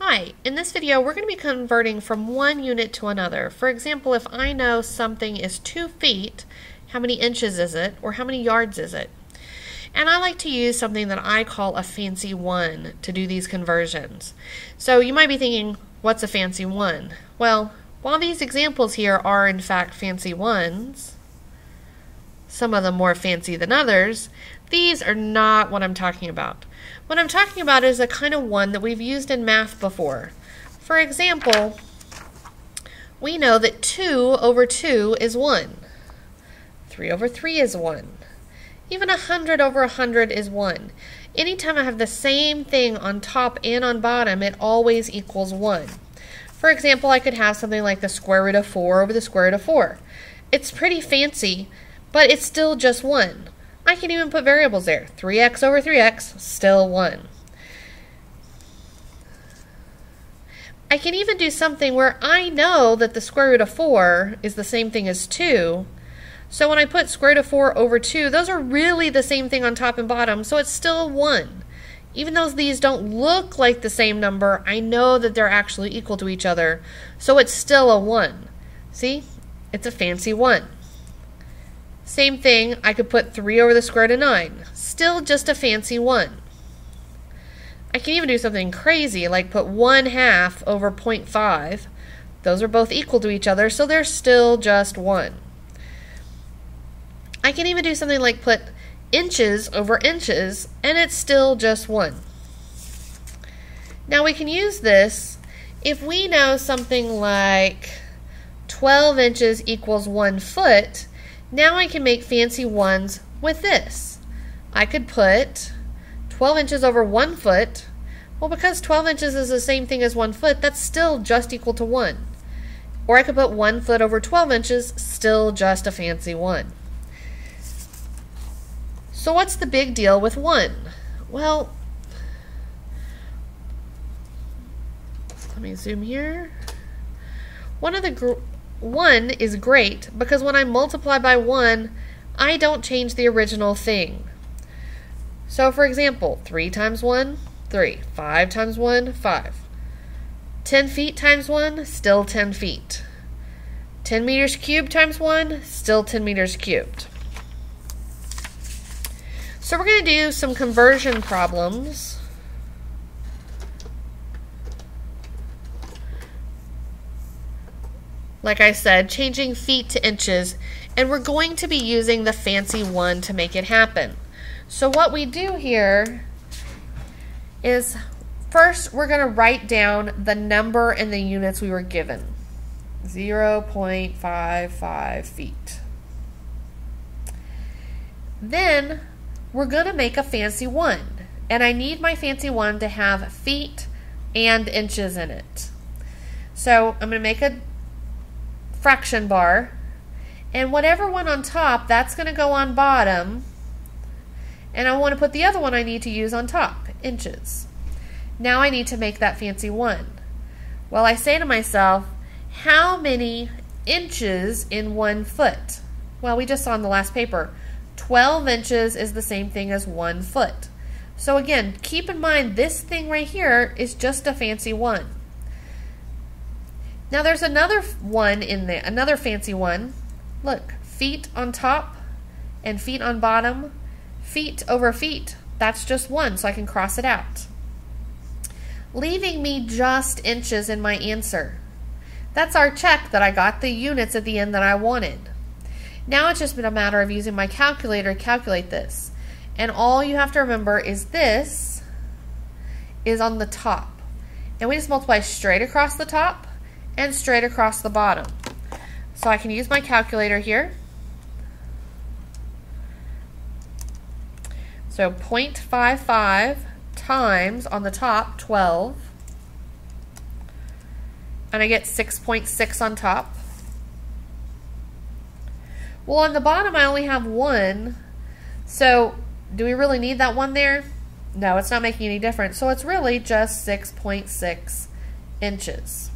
Hi, in this video we're going to be converting from one unit to another. For example, if I know something is 2 feet, how many inches is it, or how many yards is it? And I like to use something that I call a fancy one to do these conversions. So you might be thinking, what's a fancy one? Well, while these examples here are in fact fancy ones, some of them more fancy than others, these are not what I'm talking about. What I'm talking about is a kind of one that we've used in math before. For example, we know that 2 over 2 is 1. 3 over 3 is 1. Even 100 over 100 is 1. Anytime I have the same thing on top and on bottom, it always equals 1. For example, I could have something like the square root of 4 over the square root of 4. It's pretty fancy, but it's still just 1. I can even put variables there. 3x over 3x, still 1. I can even do something where I know that the square root of 4 is the same thing as 2. So when I put square root of 4 over 2, those are really the same thing on top and bottom, so it's still 1. Even though these don't look like the same number, I know that they're actually equal to each other, so it's still a 1. See? It's a fancy 1. Same thing, I could put 3 over the square root of 9. Still just a fancy 1. I can even do something crazy, like put 1/2 over 0.5. Those are both equal to each other, so they're still just 1. I can even do something like put inches over inches, and it's still just 1. Now we can use this if we know something like 12 inches equals 1 foot. Now I can make fancy ones with this. I could put 12 inches over 1 foot. Well, because 12 inches is the same thing as 1 foot, that's still just equal to 1. Or I could put 1 foot over 12 inches, still just a fancy 1. So what's the big deal with 1? Well, let me zoom here. 1 is great because when I multiply by 1, I don't change the original thing. So for example, 3 times 1, 3. 5 times 1, 5. 10 feet times 1, still 10 feet. 10 meters cubed times 1, still 10 meters cubed. So we're going to do some conversion problems. Like I said, changing feet to inches, and we're going to be using the fancy one to make it happen. So what we do here is first we're going to write down the number and the units we were given. 0.55 feet. Then we're going to make a fancy one, and I need my fancy one to have feet and inches in it. So I'm going to make a fraction bar, and whatever one on top, that's going to go on bottom, and I want to put the other one I need to use on top, inches. Now I need to make that fancy one. Well, I say to myself, how many inches in 1 foot? Well, we just saw in the last paper, 12 inches is the same thing as 1 foot. So again, keep in mind this thing right here is just a fancy one. Now there's another one in there, another fancy one. Look, feet on top and feet on bottom. Feet over feet, that's just 1, so I can cross it out. Leaving me just inches in my answer. That's our check that I got the units at the end that I wanted. Now it's just been a matter of using my calculator to calculate this. And all you have to remember is this is on the top. And we just multiply straight across the top and straight across the bottom. So I can use my calculator here. So 0.55 times on the top 12, and I get 6.6 on top. Well, on the bottom I only have 1, so do we really need that 1 there? No, it's not making any difference, so it's really just 6.6 inches.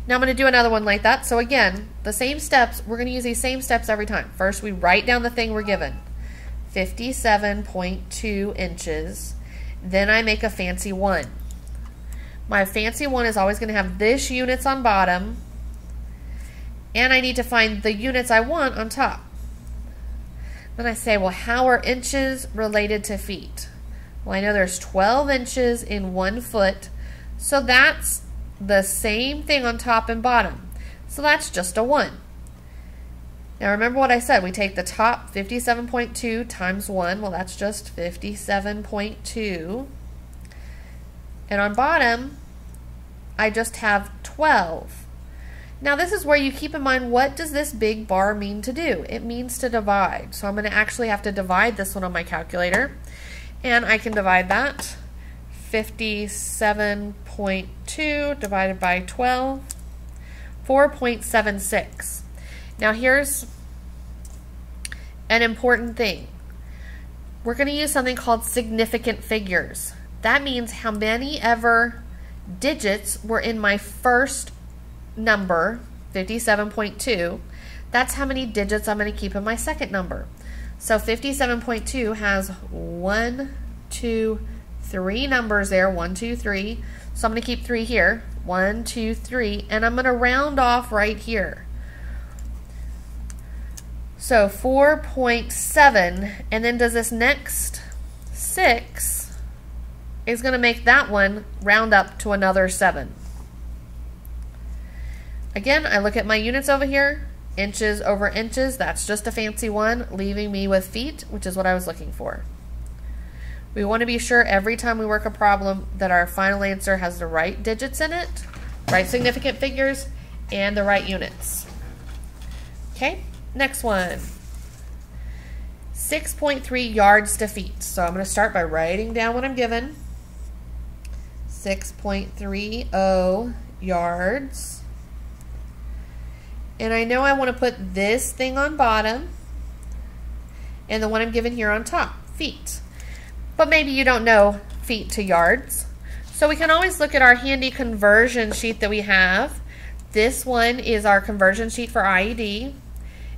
Now I'm going to do another one like that. So again, the same steps, we're going to use these same steps every time. First, we write down the thing we're given, 57.2 inches. Then I make a fancy 1. My fancy 1 is always going to have this units on bottom, and I need to find the units I want on top. Then I say, well, how are inches related to feet? Well, I know there's 12 inches in 1 foot, so that's the same thing on top and bottom. So that's just a 1. Now remember what I said, we take the top 57.2 times 1, well that's just 57.2. And on bottom, I just have 12. Now this is where you keep in mind, what does this big bar mean to do? It means to divide. So I'm going to actually have to divide this one on my calculator. And I can divide that. 57.2 divided by 12, 4.76. Now here's an important thing. We're going to use something called significant figures. That means how many ever digits were in my first number, 57.2. That's how many digits I'm going to keep in my second number. So 57.2 has 1, 2, 3 numbers there, 1, 2, 3. So I'm going to keep 3 here, 1, 2, 3, and I'm going to round off right here. So 4.7, and then does this next 6 is going to make that one round up to another 7. Again, I look at my units over here, inches over inches, that's just a fancy 1, leaving me with feet, which is what I was looking for. We want to be sure every time we work a problem that our final answer has the right digits in it, right significant figures, and the right units. Okay, next one. 6.3 yards to feet. So I'm going to start by writing down what I'm given. 6.30 yards. And I know I want to put this thing on bottom and the one I'm given here on top, feet. But maybe you don't know feet to yards. So we can always look at our handy conversion sheet that we have. This one is our conversion sheet for IED.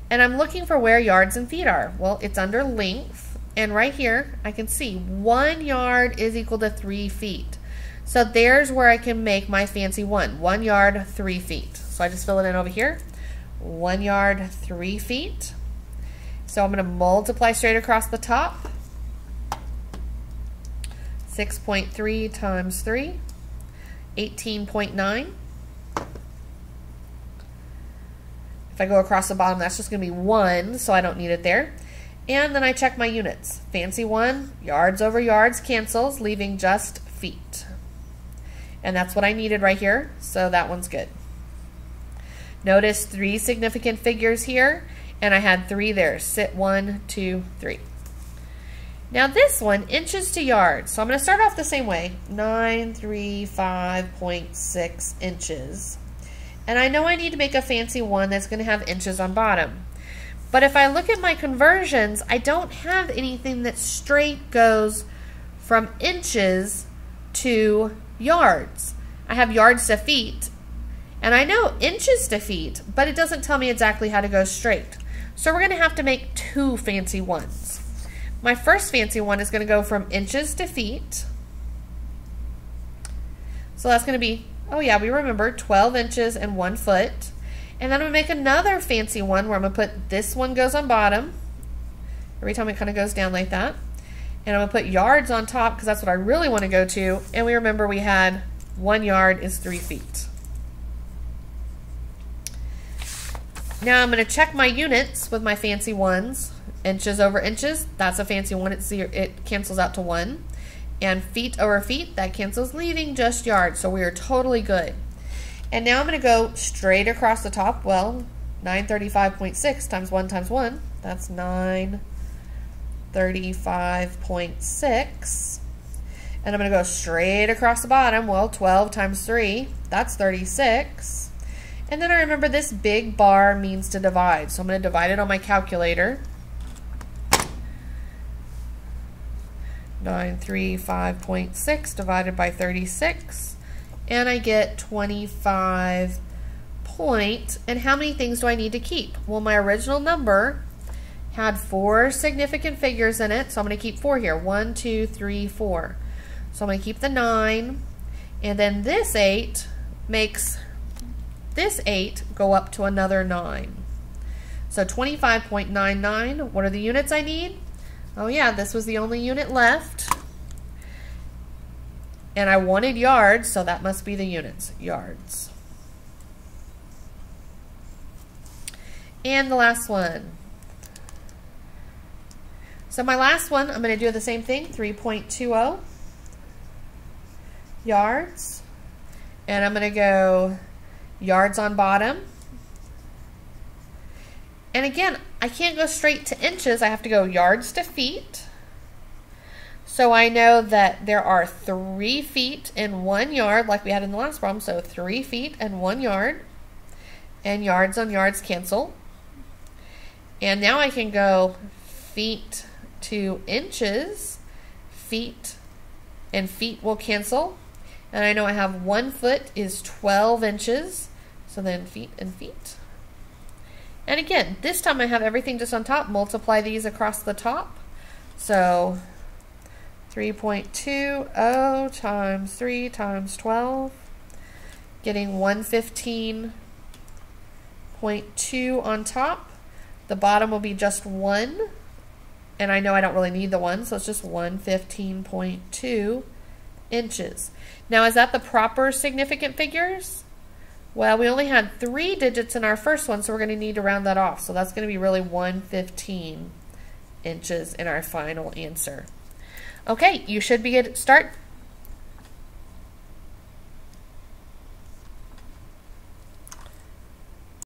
And I'm looking for where yards and feet are. Well, it's under length. And right here, I can see 1 yard is equal to 3 feet. So there's where I can make my fancy 1. 1 yard, 3 feet. So I just fill it in over here. 1 yard, 3 feet. So I'm going to multiply straight across the top. 6.3 times 3, 18.9. If I go across the bottom, that's just going to be 1, so I don't need it there. And then I check my units. Fancy 1, yards over yards cancels, leaving just feet. And that's what I needed right here, so that one's good. Notice 3 significant figures here, and I had 3 there. Sit 1, 2, 3. Now this one, inches to yards. So I'm going to start off the same way. 935.6 inches. And I know I need to make a fancy 1 that's going to have inches on bottom. But if I look at my conversions, I don't have anything that straight goes from inches to yards. I have yards to feet, and I know inches to feet, but it doesn't tell me exactly how to go straight. So we're going to have to make 2 fancy 1s. My first fancy 1 is going to go from inches to feet. So that's going to be, oh yeah, we remember 12 inches and 1 foot. And then I'm going to make another fancy 1 where I'm going to put this one goes on bottom. Every time it kind of goes down like that. And I'm going to put yards on top because that's what I really want to go to. And we remember we had 1 yard is 3 feet. Now I'm going to check my units with my fancy 1s. Inches over inches, that's a fancy 1. It cancels out to 1. And feet over feet, that cancels, leaving just yards. So we are totally good. And now I'm going to go straight across the top. Well, 935.6 times 1 times 1, that's 935.6. And I'm going to go straight across the bottom. Well, 12 times 3, that's 36. And then I remember this big bar means to divide. So I'm going to divide it on my calculator. 935.6 divided by 36, and I get 25 point. And how many things do I need to keep? Well, my original number had 4 significant figures in it, so I'm going to keep 4 here. 1, 2, 3, 4. So I'm going to keep the 9, and then this 8 makes this 8 go up to another 9. So 25.99, what are the units I need? Oh yeah, this was the only unit left. And I wanted yards, so that must be the units, yards. And the last one. So my last one, I'm going to do the same thing, 3.20 yards. And I'm going to go yards on bottom. And again, I can't go straight to inches. I have to go yards to feet. So I know that there are 3 feet in 1 yard, like we had in the last problem. So 3 feet and 1 yard. And yards on yards cancel. And now I can go feet to inches. Feet and feet will cancel. And I know I have 1 foot is 12 inches. So then feet and feet. And again, this time I have everything just on top. Multiply these across the top. So 3.20 times 3 times 12. Getting 115.2 on top. The bottom will be just 1. And I know I don't really need the 1, so it's just 115.2 inches. Now, is that the proper significant figures? Well, we only had 3 digits in our first one, so we're going to need to round that off. So that's going to be really 115 inches in our final answer. Okay, you should be able to start